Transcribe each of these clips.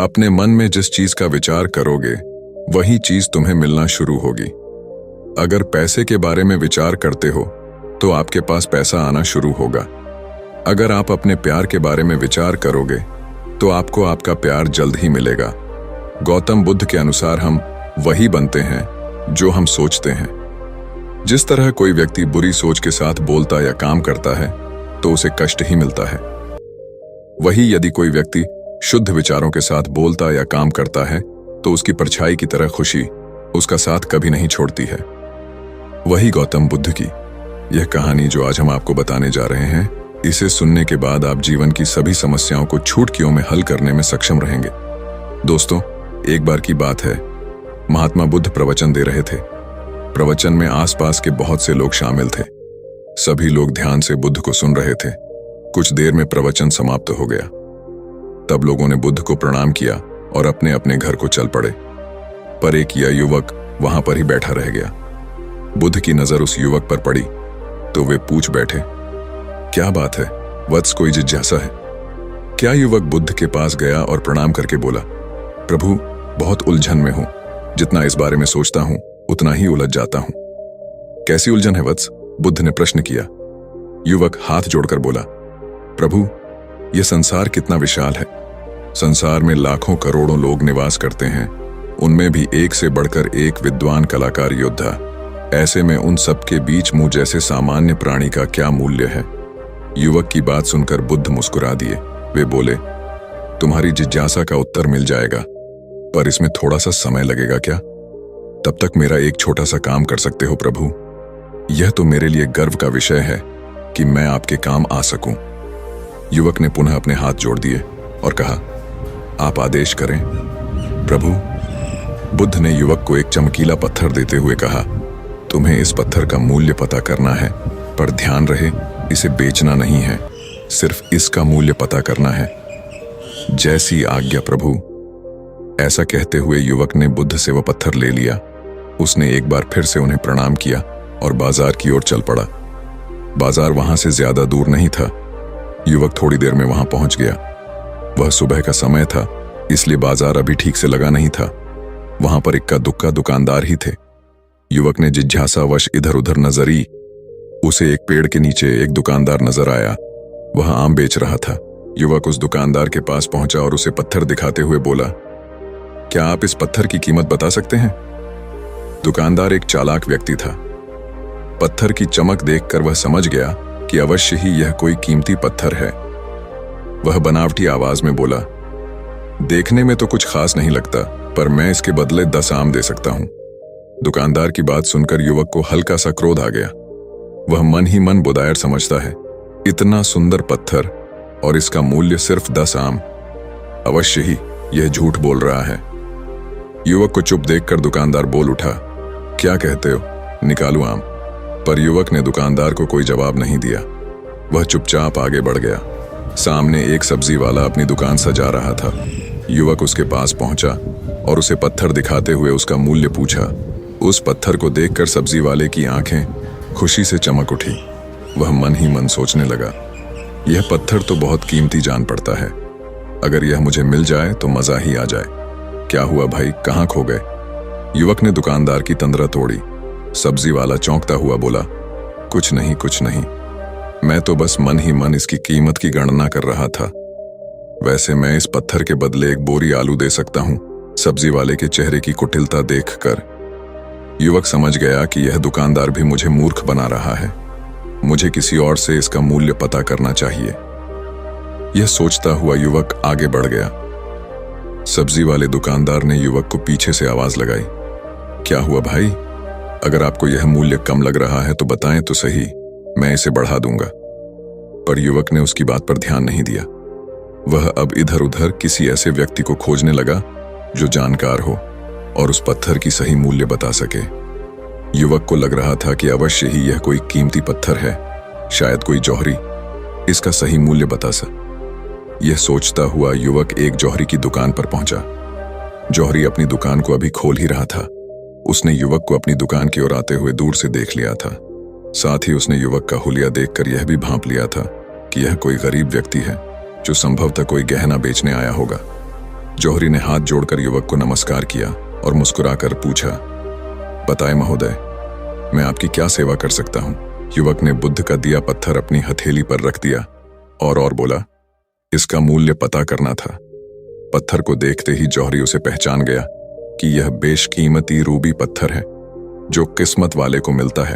अपने मन में जिस चीज का विचार करोगे वही चीज तुम्हें मिलना शुरू होगी। अगर पैसे के बारे में विचार करते हो तो आपके पास पैसा आना शुरू होगा। अगर आप अपने प्यार के बारे में विचार करोगे तो आपको आपका प्यार जल्द ही मिलेगा। गौतम बुद्ध के अनुसार हम वही बनते हैं जो हम सोचते हैं। जिस तरह कोई व्यक्ति बुरी सोच के साथ बोलता या काम करता है तो उसे कष्ट ही मिलता है, वही यदि कोई व्यक्ति शुद्ध विचारों के साथ बोलता या काम करता है तो उसकी परछाई की तरह खुशी उसका साथ कभी नहीं छोड़ती है। वही गौतम बुद्ध की यह कहानी जो आज हम आपको बताने जा रहे हैं, इसे सुनने के बाद आप जीवन की सभी समस्याओं को छुटकियों में हल करने में सक्षम रहेंगे। दोस्तों, एक बार की बात है, महात्मा बुद्ध प्रवचन दे रहे थे। प्रवचन में आसपास के बहुत से लोग शामिल थे। सभी लोग ध्यान से बुद्ध को सुन रहे थे। कुछ देर में प्रवचन समाप्त हो गया। तब लोगों ने बुद्ध को प्रणाम किया और अपने अपने घर को चल पड़े। पर एक यह युवक वहां पर ही बैठा रह गया। बुद्ध की नजर उस युवक पर पड़ी तो वे पूछ बैठे, क्या बात है वत्स, कोई जिज्ञासा है क्या? युवक बुद्ध के पास गया और प्रणाम करके बोला, प्रभु, बहुत उलझन में हूं। जितना इस बारे में सोचता हूं उतना ही उलझ जाता हूं। कैसी उलझन है वत्स? बुद्ध ने प्रश्न किया। युवक हाथ जोड़कर बोला, प्रभु, यह संसार कितना विशाल है। संसार में लाखों करोड़ों लोग निवास करते हैं, उनमें भी एक से बढ़कर एक विद्वान कलाकार योद्धा। ऐसे में उन सब के बीच मुझ जैसे सामान्य प्राणी का क्या मूल्य है? युवक की बात सुनकर बुद्ध मुस्कुरा दिए। वे बोले, तुम्हारी जिज्ञासा का उत्तर मिल जाएगा, पर इसमें थोड़ा सा समय लगेगा क्या? तब तक मेरा एक छोटा सा काम कर सकते हो प्रभु। यह तो मेरे लिए गर्व का विषय है कि मैं आपके काम आ सकूं। युवक ने पुनः अपने हाथ जोड़ दिए और कहा, आप आदेश करें प्रभु। बुद्ध ने युवक को एक चमकीला पत्थर देते हुए कहा, तुम्हें इस पत्थर का मूल्य पता करना है, पर ध्यान रहे इसे बेचना नहीं है, सिर्फ इसका मूल्य पता करना है। जैसी आज्ञा प्रभु। ऐसा कहते हुए युवक ने बुद्ध से वह पत्थर ले लिया। उसने एक बार फिर से उन्हें प्रणाम किया और बाजार की ओर चल पड़ा। बाजार वहां से ज्यादा दूर नहीं था। युवक थोड़ी देर में वहां पहुंच गया। वह सुबह का समय था, इसलिए बाजार अभी ठीक से लगा नहीं था। वहां पर इक्का दुक्का दुकानदार ही थे। युवक ने जिज्ञासावश इधर उधर नजरी। उसे एक पेड़ के नीचे एक दुकानदार नजर आया। वह आम बेच रहा था। युवक उस दुकानदार के पास पहुंचा और उसे पत्थर दिखाते हुए बोला, क्या आप इस पत्थर की कीमत बता सकते हैं? दुकानदार एक चालाक व्यक्ति था। पत्थर की चमक देखकर वह समझ गया कि अवश्य ही यह कोई कीमती पत्थर है। वह बनावटी आवाज में बोला, देखने में तो कुछ खास नहीं लगता, पर मैं इसके बदले 10 आम दे सकता हूं। दुकानदार की बात सुनकर युवक को हल्का सा क्रोध आ गया। वह मन ही मन बुदायर समझता है, इतना सुंदर पत्थर और इसका मूल्य सिर्फ 10 आम। अवश्य ही यह झूठ बोल रहा है। युवक को चुप देखकर दुकानदार बोल उठा, क्या कहते हो, निकालूं आम? पर युवक ने दुकानदार को कोई जवाब नहीं दिया। वह चुपचाप आगे बढ़ गया। सामने एक सब्जी वाला अपनी दुकान सजा रहा था। युवक उसके पास पहुंचा और उसे पत्थर दिखाते हुए उसका मूल्य पूछा। उस पत्थर को देखकर सब्जी वाले की आंखें खुशी से चमक उठी। वह मन ही मन सोचने लगा, यह पत्थर तो बहुत कीमती जान पड़ता है। अगर यह मुझे मिल जाए तो मजा ही आ जाए। क्या हुआ भाई, कहाँ खो गए? युवक ने दुकानदार की तंद्रा तोड़ी। सब्जी वाला चौंकता हुआ बोला, कुछ नहीं कुछ नहीं, मैं तो बस मन ही मन इसकी कीमत की गणना कर रहा था। वैसे मैं इस पत्थर के बदले एक बोरी आलू दे सकता हूं। सब्जी वाले के चेहरे की कुटिलता देखकर युवक समझ गया कि यह दुकानदार भी मुझे मूर्ख बना रहा है। मुझे किसी और से इसका मूल्य पता करना चाहिए। यह सोचता हुआ युवक आगे बढ़ गया। सब्जी वाले दुकानदार ने युवक को पीछे से आवाज लगाई, क्या हुआ भाई? अगर आपको यह मूल्य कम लग रहा है तो बताएं तो सही, मैं इसे बढ़ा दूंगा। पर युवक ने उसकी बात पर ध्यान नहीं दिया। वह अब इधर उधर किसी ऐसे व्यक्ति को खोजने लगा जो जानकार हो और उस पत्थर की सही मूल्य बता सके। युवक को लग रहा था कि अवश्य ही यह कोई कीमती पत्थर है, शायद कोई जौहरी इसका सही मूल्य बता सके। यह सोचता हुआ युवक एक जौहरी की दुकान पर पहुंचा। जौहरी अपनी दुकान को अभी खोल ही रहा था। उसने युवक को अपनी दुकान की ओर आते हुए दूर से देख लिया था। साथ ही उसने युवक का हुलिया देखकर यह भी भांप लिया था कि यह कोई गरीब व्यक्ति है जो संभवतः कोई गहना बेचने आया होगा। जौहरी ने हाथ जोड़कर युवक को नमस्कार किया और मुस्कुराकर पूछा, बताएं महोदय, मैं आपकी क्या सेवा कर सकता हूं? युवक ने बुद्ध का दिया पत्थर अपनी हथेली पर रख दिया और बोला, इसका मूल्य पता करना था। पत्थर को देखते ही जौहरी उसे पहचान गया कि यह बेशकीमती रूबी पत्थर है जो किस्मत वाले को मिलता है।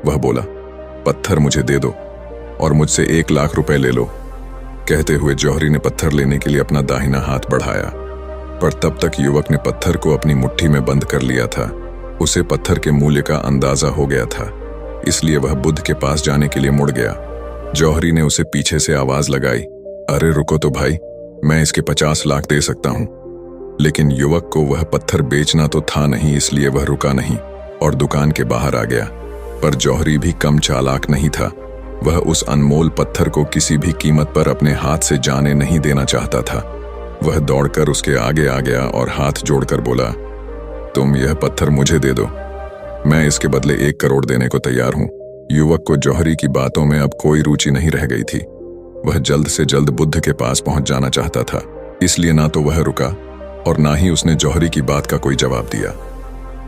वह बोला, पत्थर मुझे दे दो और मुझसे 1 लाख रुपए ले लो। कहते हुए जौहरी ने पत्थर लेने के लिए अपना दाहिना हाथ बढ़ाया, पर तब तक युवक ने पत्थर को अपनी मुट्ठी में बंद कर लिया था। उसे पत्थर के मूल्य का अंदाजा हो गया था, इसलिए वह बुद्ध के पास जाने के लिए मुड़ गया। जौहरी ने उसे पीछे से आवाज लगाई, अरे रुको तो भाई, मैं इसके 50 लाख दे सकता हूं। लेकिन युवक को वह पत्थर बेचना तो था नहीं, इसलिए वह रुका नहीं और दुकान के बाहर आ गया। पर जौहरी भी कम चालाक नहीं था। वह उस अनमोल पत्थर को किसी भी कीमत पर अपने हाथ से जाने नहीं देना चाहता था। वह दौड़कर उसके आगे आ गया और हाथ जोड़कर बोला, तुम यह पत्थर मुझे दे दो, मैं इसके बदले 1 करोड़ देने को तैयार हूं। युवक को जौहरी की बातों में अब कोई रुचि नहीं रह गई थी। वह जल्द से जल्द बुद्ध के पास पहुंच जाना चाहता था, इसलिए ना तो वह रुका और ना ही उसने जौहरी की बात का कोई जवाब दिया।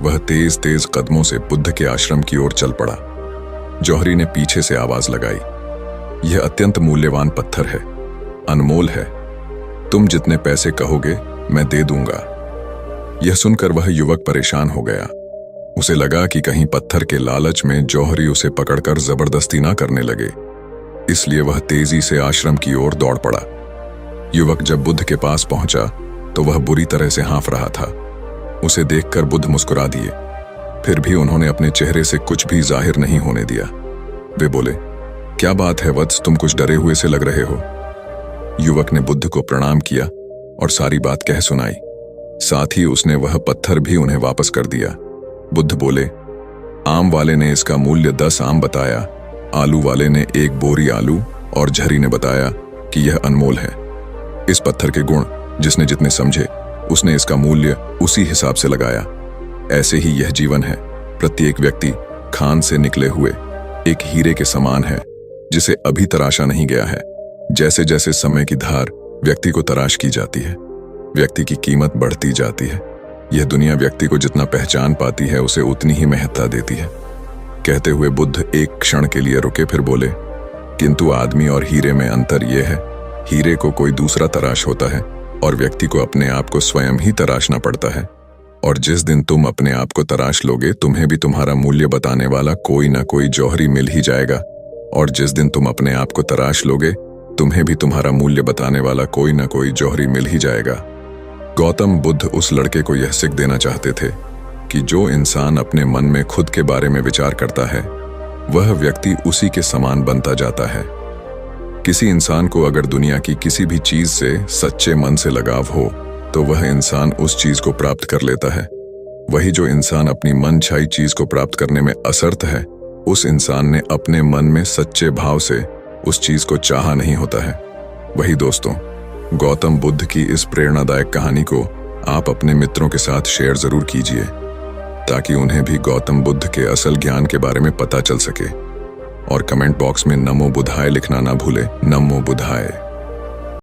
वह तेज तेज कदमों से बुद्ध के आश्रम की ओर चल पड़ा। जौहरी ने पीछे से आवाज लगाई, यह अत्यंत मूल्यवान पत्थर है, अनमोल है, तुम जितने पैसे कहोगे मैं दे दूंगा। यह सुनकर वह युवक परेशान हो गया। उसे लगा कि कहीं पत्थर के लालच में जौहरी उसे पकड़कर जबरदस्ती ना करने लगे, इसलिए वह तेजी से आश्रम की ओर दौड़ पड़ा। युवक जब बुद्ध के पास पहुंचा तो वह बुरी तरह से हाँफ रहा था। उसे देखकर बुद्ध मुस्कुरा दिए, फिर भी उन्होंने अपने चेहरे से कुछ भी जाहिर नहीं होने दिया। वे बोले, क्या बात है वत्स, तुम कुछ डरे हुए से लग रहे हो। युवक ने बुद्ध को प्रणाम किया और सारी बात कह सुनाई। साथ ही उसने वह पत्थर भी उन्हें वापस कर दिया। बुद्ध बोले, आम वाले ने इसका मूल्य 10 आम बताया, आलू वाले ने 1 बोरी आलू और झरी ने बताया कि यह अनमोल है। इस पत्थर के गुण जिसने जितने समझे उसने इसका मूल्य उसी हिसाब से लगाया। ऐसे ही यह जीवन है। प्रत्येक व्यक्ति खान से निकले हुए एक हीरे के समान है जिसे अभी तराशा नहीं गया है। जैसे जैसे समय की धार व्यक्ति को तराश की जाती है, व्यक्ति की कीमत बढ़ती जाती है। यह दुनिया व्यक्ति को जितना पहचान पाती है उसे उतनी ही महत्ता देती है। कहते हुए बुद्ध एक क्षण के लिए रुके, फिर बोले, किंतु आदमी और हीरे में अंतर यह है, हीरे को कोई दूसरा तराश होता है और व्यक्ति को अपने आप को स्वयं ही तराशना पड़ता है। और जिस दिन तुम अपने आप को तराश लोगे, तुम्हें भी तुम्हारा मूल्य बताने वाला कोई ना कोई जौहरी मिल ही जाएगा। और जिस दिन तुम अपने आप को तराश लोगे, तुम्हें भी तुम्हारा मूल्य बताने वाला कोई ना कोई जौहरी मिल ही जाएगा। गौतम बुद्ध उस लड़के को यह सीख देना चाहते थे कि जो इंसान अपने मन में खुद के बारे में विचार करता है, वह व्यक्ति उसी के समान बनता जाता है। किसी इंसान को अगर दुनिया की किसी भी चीज से सच्चे मन से लगाव हो तो वह इंसान उस चीज को प्राप्त कर लेता है। वही जो इंसान अपनी मनचाही चीज को प्राप्त करने में असमर्थ है, उस इंसान ने अपने मन में सच्चे भाव से उस चीज को चाहा नहीं होता है। वही दोस्तों, गौतम बुद्ध की इस प्रेरणादायक कहानी को आप अपने मित्रों के साथ शेयर जरूर कीजिए ताकि उन्हें भी गौतम बुद्ध के असल ज्ञान के बारे में पता चल सके। और कमेंट बॉक्स में नमो बुद्धाय लिखना ना भूले। नमो बुद्धाय।